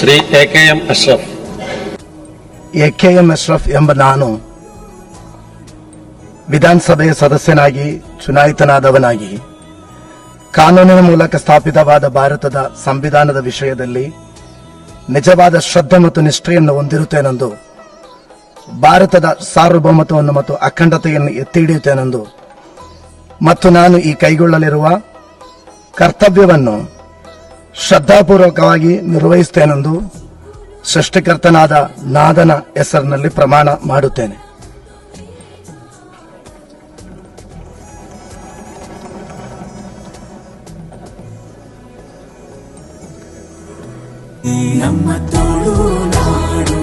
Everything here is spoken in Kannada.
ಶ್ರೀ ಎ.ಕೆ.ಎಂ. ಅಶ್ರಫ್. ಎ.ಕೆ.ಎಂ. ಅಶ್ರಫ್ ಎಂಬ ನಾನು ವಿಧಾನಸಭೆಯ ಸದಸ್ಯನಾಗಿ ಚುನಾಯಿತನಾದವನಾಗಿ ಕಾನೂನಿನ ಮೂಲಕ ಸ್ಥಾಪಿತವಾದ ಭಾರತದ ಸಂವಿಧಾನದ ವಿಷಯದಲ್ಲಿ ನಿಜವಾದ ಶ್ರದ್ಧೆ ಮತ್ತು ನಿಷ್ಠೆಯನ್ನು ಹೊಂದಿರುತ್ತೇನೆಂದು, ಭಾರತದ ಸಾರ್ವಭೌಮತ್ವವನ್ನು ಮತ್ತು ಅಖಂಡತೆಯನ್ನು ಎತ್ತಿ ಹಿಡಿಯುತ್ತೇನೆಂದು ಮತ್ತು ನಾನು ಈ ಕೈಗೊಳ್ಳಲಿರುವ ಕರ್ತವ್ಯವನ್ನು ಶ್ರದ್ಧಾಪೂರ್ವಕವಾಗಿ ನಿರ್ವಹಿಸುತ್ತೇನೆಂದು ಸೃಷ್ಟಿಕರ್ತನಾದ ನಾದನ ಹೆಸರಿನಲ್ಲಿ ಪ್ರಮಾಣ ಮಾಡುತ್ತೇನೆ. ನಮ್ಮ ತುಳುನಾಡು